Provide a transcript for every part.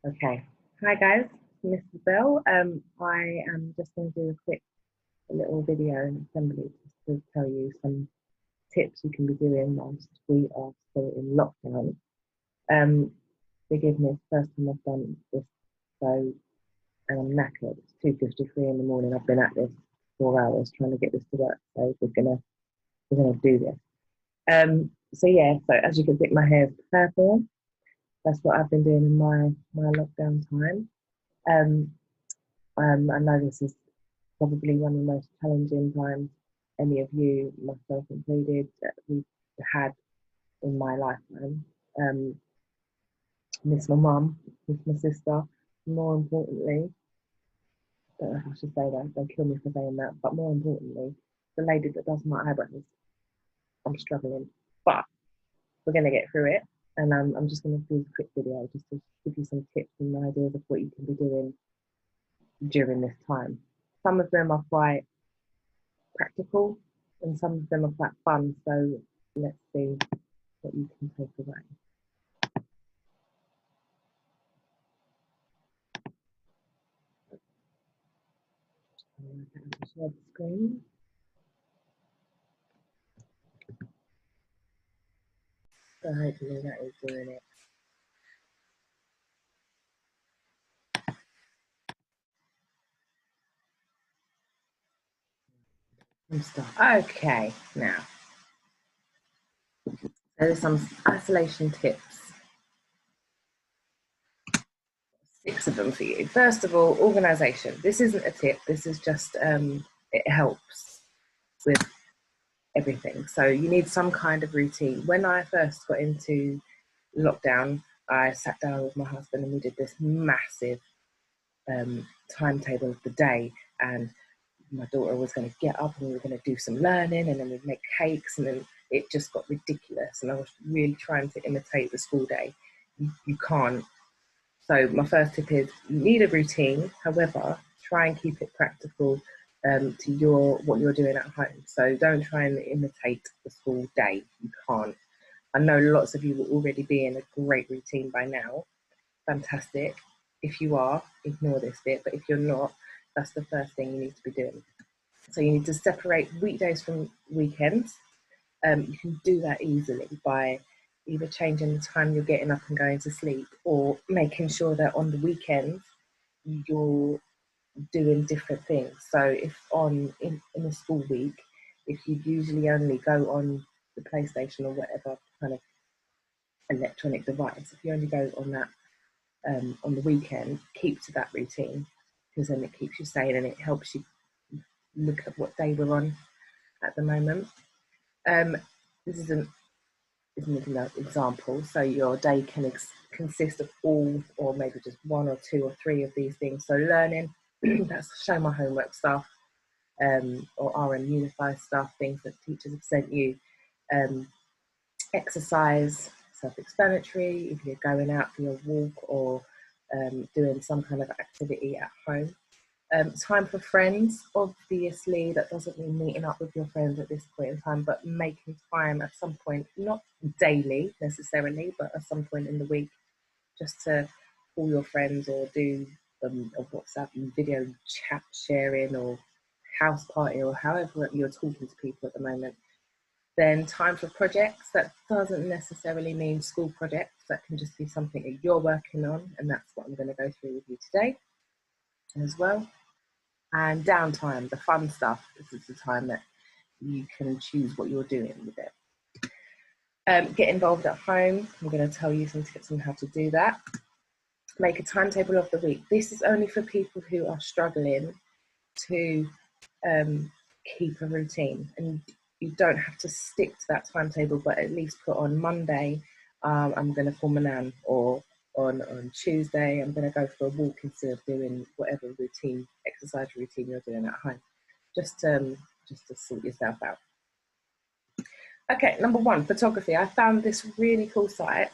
Okay. Hi guys, Mrs. Bell. I am just going to do a little video and assembly just to tell you some tips you can be doing whilst we are still in lockdown. Um, Forgive me, it's the first time I've done this, so and I'm knackered. It's 2:53 in the morning. I've been at this 4 hours trying to get this to work, so we're gonna do this. So yeah, so as you can see, my hair is purple. That's what I've been doing in my lockdown time. Um, I know this is probably one of the most challenging times any of you, myself included, that we've had in my lifetime. Miss my mum, miss my sister. More importantly, I don't know if I should say that, they'll kill me for saying that, but more importantly, the lady that does my eyebrows, I'm struggling. But we're going to get through it. And I'm just going to do a quick video just to give you some tips and ideas of what you can be doing during this time. Some of them are quite practical and some of them are quite fun. So let's see what you can take away. Share the screen. So hopefully that is doing it. I'm stuck. Okay, now there's some isolation tips. 6 of them for you. First of all, organisation. This isn't a tip. This is just it helps with everything. So you need some kind of routine. When I first got into lockdown, I sat down with my husband and we did this massive timetable of the day, and my daughter was going to get up and we were going to do some learning, and then we'd make cakes, and then it just got ridiculous, and I was really trying to imitate the school day. You can't. So my first tip is you need a routine. However, try and keep it practical to what you're doing at home. So don't try and imitate the school day. You can't. I know lots of you will already be in a great routine by now. Fantastic. If you are, ignore this bit. But if you're not, that's the first thing you need to be doing. So you need to separate weekdays from weekends. You can do that easily by either changing the time you're getting up and going to sleep, or making sure that on the weekends you're doing different things. So if in a school week, if you usually only go on the PlayStation or whatever kind of electronic device, if you only go on that on the weekend, keep to that routine, because then it keeps you sane and it helps you look at what day we're on at the moment. This is an example. So your day can consist of all, or maybe just 1 or 2 or 3 of these things. So learning, that's show my homework stuff, or RM Unify stuff, things that teachers have sent you. Exercise, self-explanatory, if you're going out for your walk or doing some kind of activity at home. Time for friends, obviously that doesn't mean meeting up with your friends at this point in time, but making time at some point, not daily necessarily, but at some point in the week, just to call your friends or do a WhatsApp video chat sharing or house party or however you're talking to people at the moment. Then time for projects. That doesn't necessarily mean school projects. That can just be something that you're working on, and that's what I'm going to go through with you today as well. And downtime, the fun stuff. This is the time that you can choose what you're doing with it. Get involved at home. I'm going to tell you some tips on how to do that. Make a timetable of the week. This is only for people who are struggling to keep a routine, and you don't have to stick to that timetable, but at least put on Monday, I'm going to call my nan, or on Tuesday, I'm going to go for a walk instead of doing whatever exercise routine you're doing at home, just to sort yourself out. Okay, number 1, photography. I found this really cool site.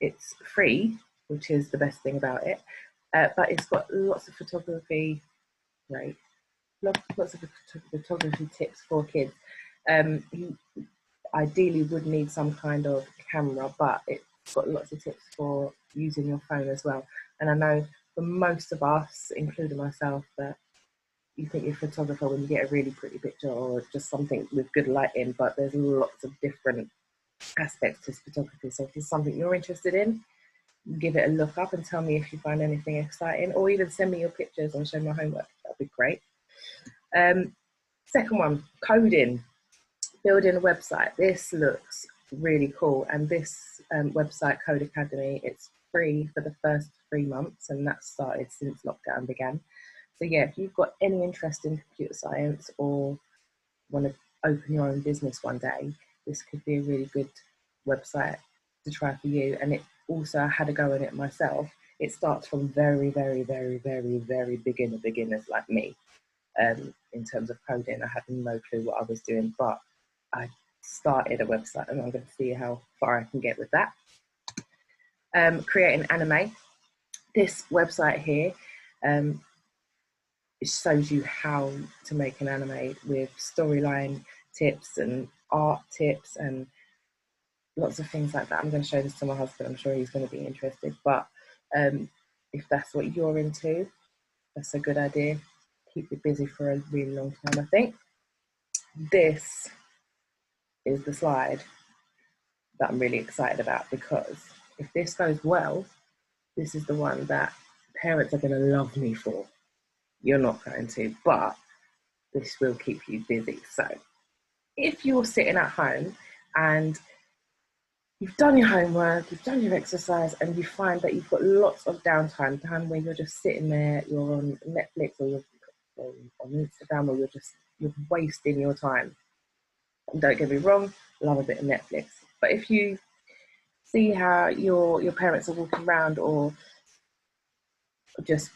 It's free, which is the best thing about it, but it's got lots of photography, right? Lots of photography tips for kids. You ideally would need some kind of camera, but got lots of tips for using your phone as well. And I know for most of us, including myself, that you think you're a photographer when you get a really pretty picture or just something with good lighting, but there's lots of different aspects to photography. So if it's something you're interested in, give it a look up and tell me if you find anything exciting, or even send me your pictures and show my homework. That'd be great. Second one, coding, building a website. This looks really cool. And this website, Code Academy, it's free for the first 3 months, and that's started since lockdown began. So yeah, if you've got any interest in computer science or want to open your own business one day, this could be a really good website to try for you. And it also, I had a go in it myself. It starts from very, very, very, very, very beginners like me. In terms of coding, I had no clue what I was doing, but I started a website and I'm going to see how far I can get with that. Creating anime. This website here, it shows you how to make an anime with storyline tips and art tips and lots of things like that. I'm going to show this to my husband. I'm sure he's going to be interested. But if that's what you're into, that's a good idea. Keep you busy for a really long time, I think. This is the slide that I'm really excited about, because if this goes well, this is the one that parents are going to love me for. You're not going to, but this will keep you busy. So if you're sitting at home and you've done your homework, you've done your exercise, and you find that you've got lots of downtime, time where you're just sitting there, you're on Netflix or you're on Instagram, or you're wasting your time. And don't get me wrong, love a bit of Netflix. But if you see how your parents are walking around or just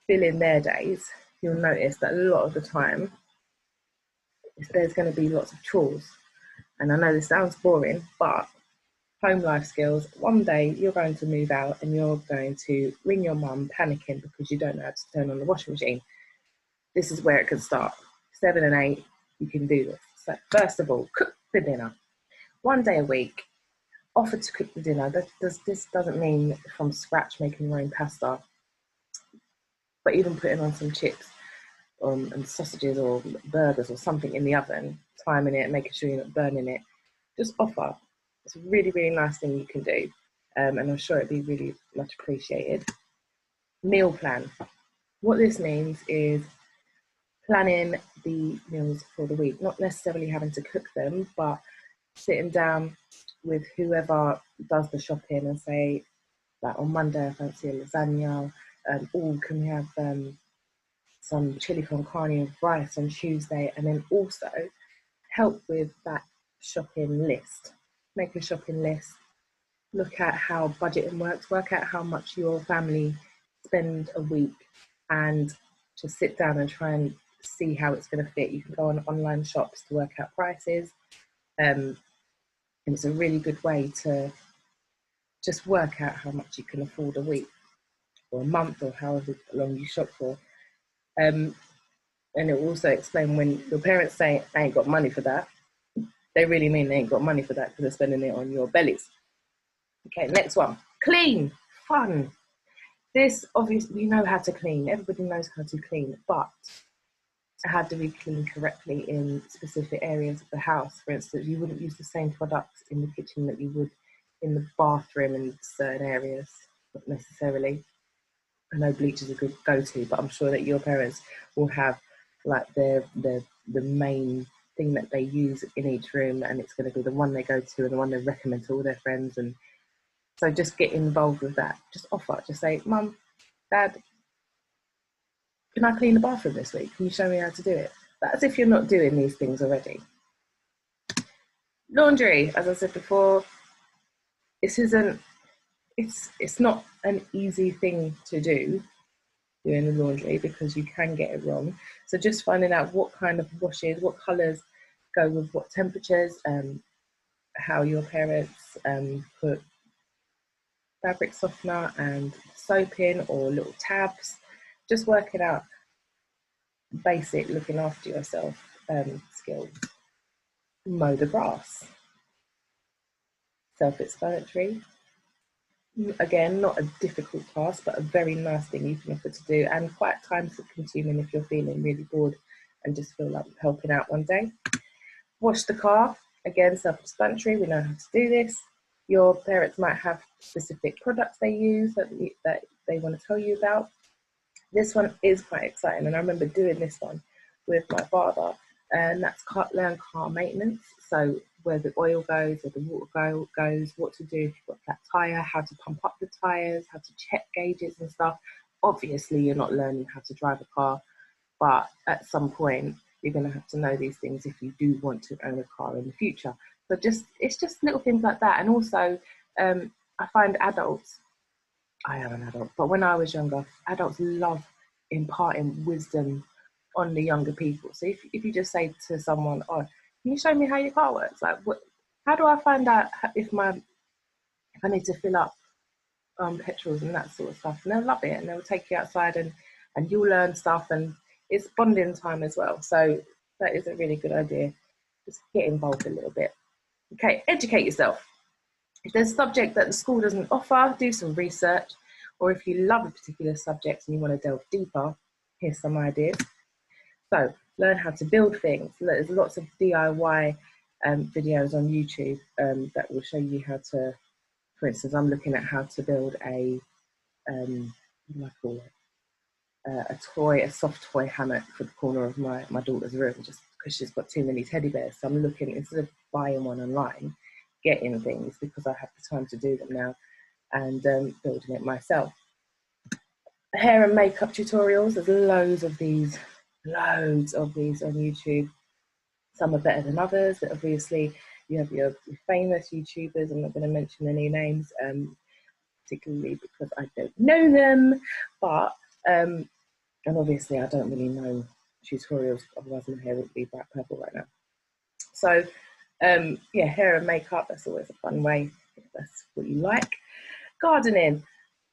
filling their days, you'll notice that a lot of the time there's going to be lots of chores. And I know this sounds boring, but home life skills, one day you're going to move out and you're going to ring your mum panicking because you don't know how to turn on the washing machine. This is where it can start. 7 and 8, you can do this. So first of all, cook the dinner. One day a week, offer to cook the dinner. This doesn't mean from scratch making your own pasta, but even putting on some chips and sausages or burgers or something in the oven, timing it, making sure you're not burning it. Just offer. It's a really, really nice thing you can do. And I'm sure it'd be really much appreciated. Meal plan. What this means is planning the meals for the week, not necessarily having to cook them, but sitting down with whoever does the shopping and say, like on Monday I fancy a lasagna, or can we have some chili con carne and rice on Tuesday, and then also help with that shopping list. Make a shopping list, look at how budgeting works, work out how much your family spend a week, and just sit down and try and see how it's going to fit. You can go on online shops to work out prices, and it's a really good way to just work out how much you can afford a week or a month or however long you shop for. And it will also explain when your parents say, I ain't got money for that, they really mean they ain't got money for that because they're spending it on your bellies. Okay, next one. Clean, fun. This, obviously, you know how to clean. Everybody knows how to clean, but how do we clean correctly in specific areas of the house? For instance, you wouldn't use the same products in the kitchen that you would in the bathroom in certain areas, not necessarily. I know bleach is a good go-to, but I'm sure that your parents will have like the main thing that they use in each room, and it's going to be the one they go to and the one they recommend to all their friends. And so just get involved with that. Just offer. Just say, Mum, Dad, can I clean the bathroom this week? Can you show me how to do it? That's if you're not doing these things already. Laundry, as I said before, it's not an easy thing to do, doing the laundry, because you can get it wrong. So just finding out what kind of washes, what colours go with what temperatures, how your parents put fabric softener and soap in, or little tabs. Just working out basic looking after yourself skills. Mow the grass. Self-explanatory. Again, not a difficult task, but a very nice thing you can offer to do, and quite time consuming if you're feeling really bored and just feel like helping out one day. Wash the car, again, self-explanatory, we know how to do this. Your parents might have specific products they use that they want to tell you about. This one is quite exciting, and I remember doing this one with my father, and that's learn car maintenance. So where the oil goes, where the water goes, what to do if you've got a flat tyre, how to pump up the tyres, how to check gauges and stuff. Obviously, you're not learning how to drive a car, but at some point, you're going to have to know these things if you do want to own a car in the future. So it's just little things like that. And also, I find adults, I am an adult, but when I was younger, adults love imparting wisdom on the younger people. So if you just say to someone, "Oh, can you show me how your car works? Like, how do I find out if I need to fill up petrols and that sort of stuff?" And they'll love it, and they'll take you outside, and you'll learn stuff, and it's bonding time as well. So that is a really good idea. Just get involved a little bit. Okay, educate yourself. If there's a subject that the school doesn't offer, do some research. Or if you love a particular subject and you want to delve deeper, here's some ideas. So learn how to build things. There's lots of DIY videos on YouTube that will show you how to, for instance, I'm looking at how to build a, what do I call it? A soft toy hammock for the corner of my daughter's room, just because she's got too many teddy bears. So I'm looking, instead of buying one online, getting things because I have the time to do them now, and building it myself. Hair and makeup tutorials, there's loads of these on YouTube. Some are better than others, but obviously you have your famous YouTubers. I'm not going to mention any names, particularly because I don't know them, but and obviously I don't really know tutorials, otherwise my hair would be bright purple right now. So yeah, hair and makeup, that's always a fun way if that's what you like. Gardening,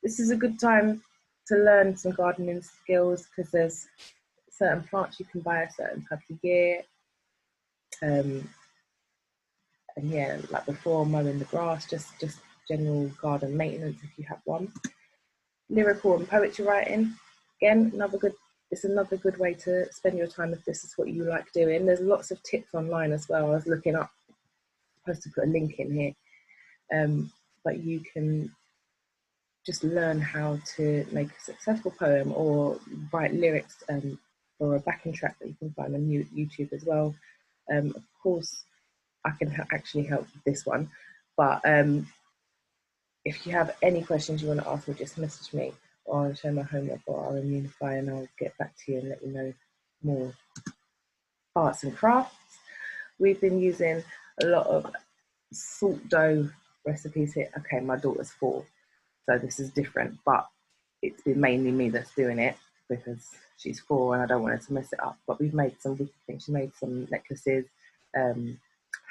this is a good time to learn some gardening skills because there's certain plants you can buy a certain type of year. And yeah, like before mowing the grass, just general garden maintenance if you have one. Lyrical and poetry writing, again, it's another good way to spend your time if this is what you like doing. There's lots of tips online as well. I was looking up, I'm supposed to put a link in here, but you can just learn how to make a successful poem or write lyrics for a backing track that you can find on YouTube as well. Of course, I can actually help with this one, but if you have any questions you want to ask me, just message me or I'll show my homework or I'll immunify and I'll get back to you and let you know more. Arts and crafts. We've been using a lot of salt dough recipes here. Okay, my daughter's 4, so this is different, but it's been mainly me that's doing it because she's 4 and I don't want her to mess it up. But we've made some wicked things. She made some necklaces,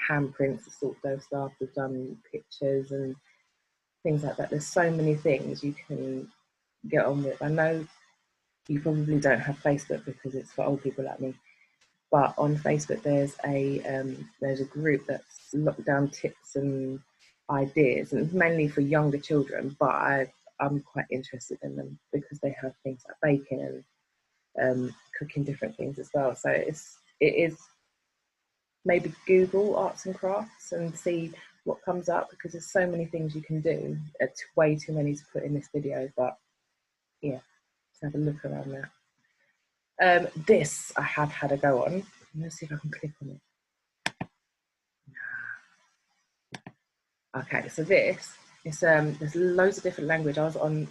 handprints, salt dough stuff. We've done pictures and things like that. There's so many things you can get on with. I know you probably don't have Facebook because it's for old people like me, but on Facebook there's a group that's lockdown tips and ideas, and it's mainly for younger children, but I'm quite interested in them because they have things like baking and cooking different things as well. So it is maybe Google arts and crafts and see what comes up because there's so many things you can do. It's way too many to put in this video, but yeah, let's have a look around that. This I have had a go on. Let's see if I can click on it. Okay, so this is there's loads of different language. I was on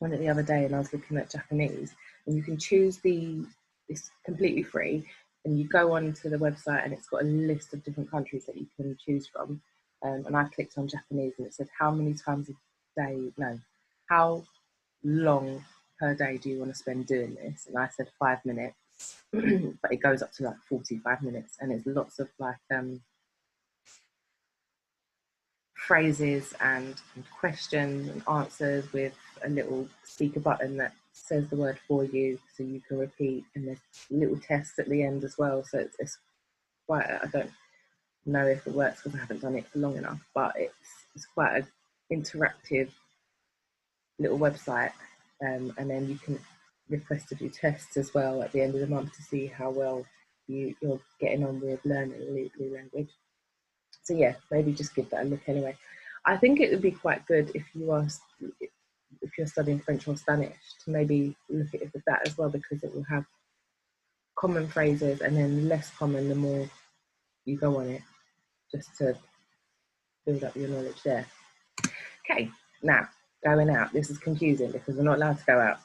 it the other day and I was looking at Japanese, and you can choose it's completely free, and you go on to the website and it's got a list of different countries that you can choose from. And I clicked on Japanese and it said how long per day do you want to spend doing this? And I said 5 minutes, but it goes up to like 45 minutes, and it's lots of like phrases and questions and answers with a little speaker button that says the word for you so you can repeat, and there's little tests at the end as well. So it's quite I don't know if it works because I haven't done it for long enough, but it's quite a interactive little website, and then you can request to do tests as well at the end of the month to see how well you're getting on with learning the new language. So yeah, maybe just give that a look anyway. I think it would be quite good if you're studying French or Spanish to maybe look at it with that as well, because it will have common phrases and then less common the more you go on it, just to build up your knowledge there. Okay, now going out. This is confusing because we're not allowed to go out,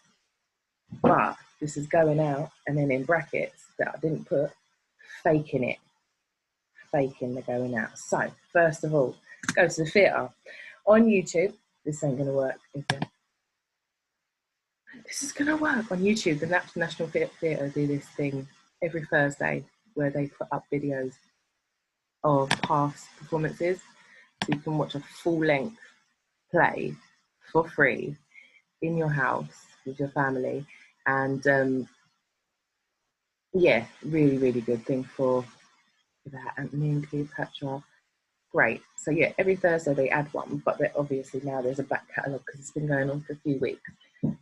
but this is going out and then in brackets that I didn't put, faking it, faking the going out. So first of all, go to the theatre on YouTube. This ain't gonna work, is it? This is gonna work on YouTube. The National Theatre do this thing every Thursday where they put up videos of past performances, so you can watch a full-length play for free in your house with your family. And yeah, really, really good thing for that. Anthony and Cleopatra, great. So yeah, every Thursday they add one, but obviously now there's a back catalogue because it's been going on for a few weeks.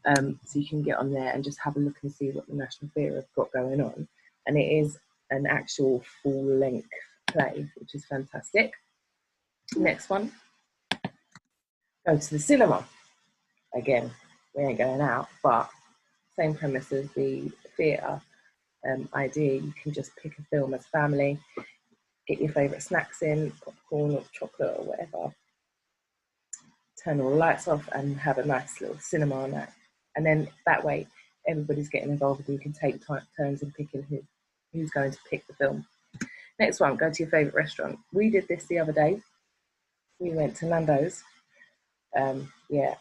So you can get on there and just have a look and see what the National Theatre have got going on. And it is an actual full-length play, which is fantastic. Next one, go to the cinema. Again, we ain't going out, but same premise as the theatre idea. You can just pick a film as family, get your favourite snacks in, popcorn or chocolate or whatever, turn all the lights off and have a nice little cinema night. And then that way, everybody's getting involved and you can take turns in picking who's going to pick the film. Next one, go to your favourite restaurant. We did this the other day. We went to Nando's. Yeah,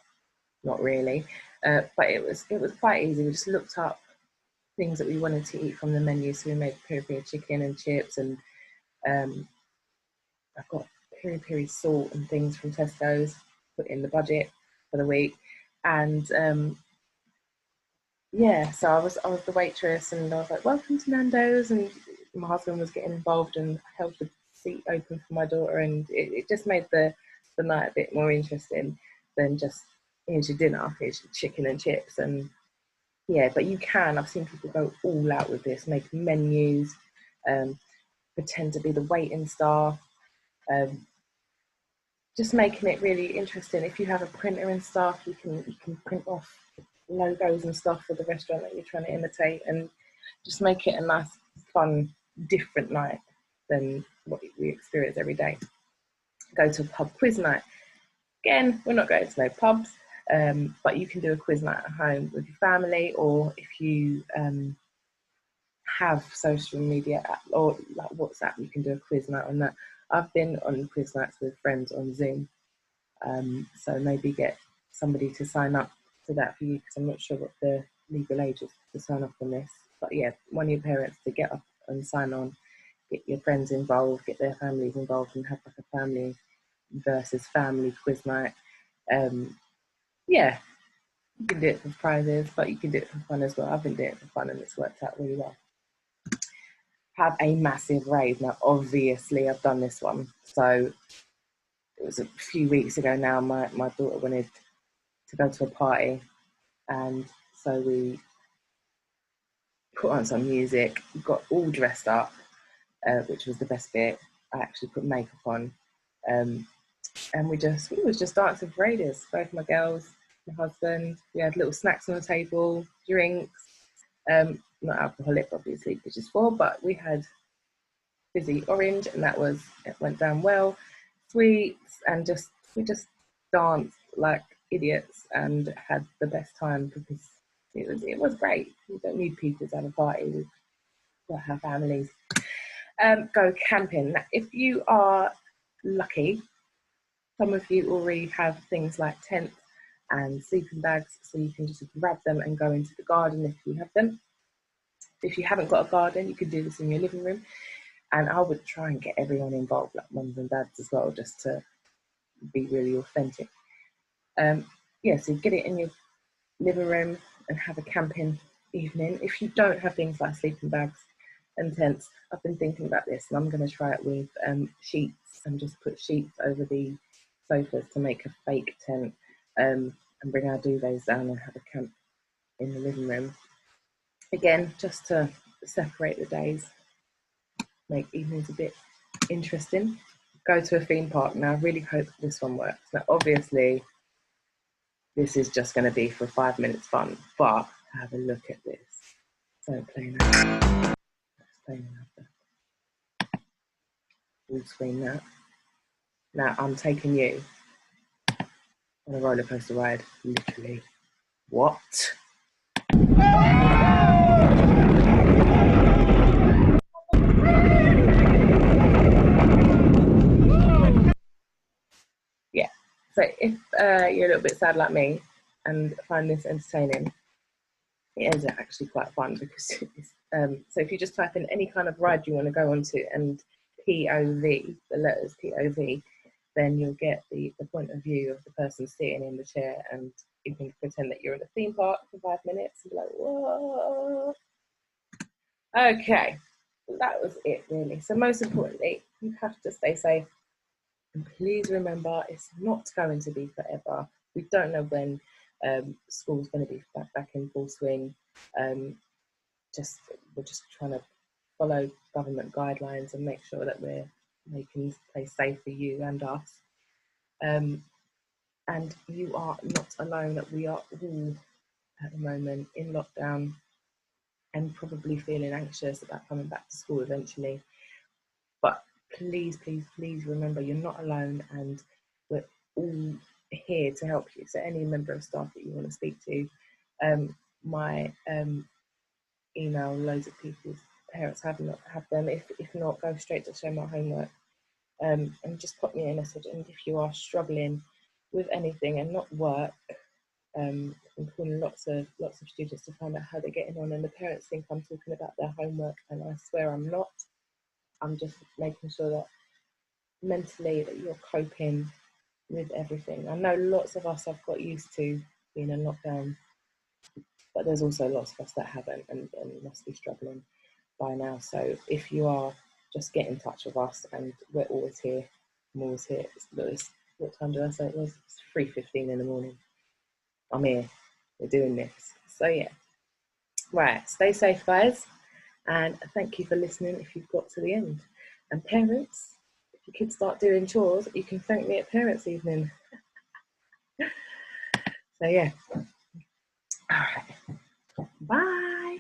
not really, but it was quite easy. We just looked up things that we wanted to eat from the menu. So we made peri-peri chicken and chips, and I've got peri-peri salt and things from Tesco's, put in the budget for the week. And yeah, so I was the waitress, and I was like, welcome to Nando's, and my husband was getting involved and held the seat open for my daughter, and it just made the night a bit more interesting than just, here's your dinner, here's your chicken and chips. And yeah, but you can, I've seen people go all out with this, make menus, pretend to be the waiting staff, just making it really interesting. If you have a printer and stuff, you can print off logos and stuff for the restaurant that you're trying to imitate, and just make it a nice, fun, different night than what we experience every day. Go to a pub quiz night. Again, we're not going to no pubs, but you can do a quiz night at home with your family, or if you have social media or like WhatsApp, you can do a quiz night on that. I've been on quiz nights with friends on Zoom, so maybe get somebody to sign up to that for you, because I'm not sure what the legal age is to sign up on this. But yeah, want your parents to get up and sign on, get your friends involved, get their families involved, and have like a family versus family quiz night. Yeah, you can do it for prizes, but you can do it for fun as well. I've been doing it for fun and it's worked out really well. Have a massive rave. Now, obviously, I've done this one. So it was a few weeks ago now, my daughter wanted to go to a party, and so we put on some music, got all dressed up, which was the best bit. I actually put makeup on, and we was just dancing for ages. Both my girls, my husband. We had little snacks on the table, drinks, not alcoholic, obviously, which is for, but we had fizzy orange, and it went down well. Sweets, and we just danced like idiots and had the best time, because it was great. We don't need people to have a party. We've got our families. Go camping. Now, if you are lucky, some of you already have things like tents and sleeping bags, so you can just grab them and go into the garden if you have them. If you haven't got a garden, you can do this in your living room. And I would try and get everyone involved, like mums and dads as well, just to be really authentic. Yeah, so get it in your living room and have a camping evening. If you don't have things like sleeping bags and tents, I've been thinking about this, and I'm going to try it with sheets, and just put sheets over the sofas to make a fake tent, and bring our duvets down and have a camp in the living room. Again, just to separate the days, make evenings a bit interesting. Go to a theme park. Now, I really hope this one works. Now, obviously, this is just going to be for 5 minutes fun, but have a look at this. Don't play now. Let's play another. Full screen that. Now, I'm taking you on a roller coaster ride, literally. What? Yeah. So if you're a little bit sad like me and find this entertaining, it is actually quite fun because so if you just type in any kind of ride you want to go onto and POV, the letters POV, then you'll get the point of view of the person sitting in the chair, and you can pretend that you're in a theme park for 5 minutes and be like, whoa. Okay, that was it really. So most importantly, you have to stay safe. And please remember, it's not going to be forever. We don't know when school's going to be back in full swing. We're just trying to follow government guidelines and make sure that we're making this place safe for you and us. And you are not alone, that we are all at the moment in lockdown and probably feeling anxious about coming back to school eventually. But please, please, please remember, you're not alone, and we're all here to help you. So any member of staff that you want to speak to, my email, loads of people's parents have them. If not, go straight to Show My Homework, and just pop me a message. And if you are struggling with anything and not work, I'm calling lots of students to find out how they're getting on, and the parents think I'm talking about their homework, and I swear I'm not. I'm just making sure that mentally that you're coping with everything. I know lots of us have got used to being in lockdown, but there's also lots of us that haven't and must be struggling by now. So if you are, just get in touch with us, and we're always here. I'm always here. What time did I say it was? It's 3:15 in the morning. I'm here. We're doing this. So yeah. Right. Stay safe, guys. And thank you for listening if you've got to the end. And parents, if your kids start doing chores, you can thank me at parents' evening. So yeah. All right. Bye.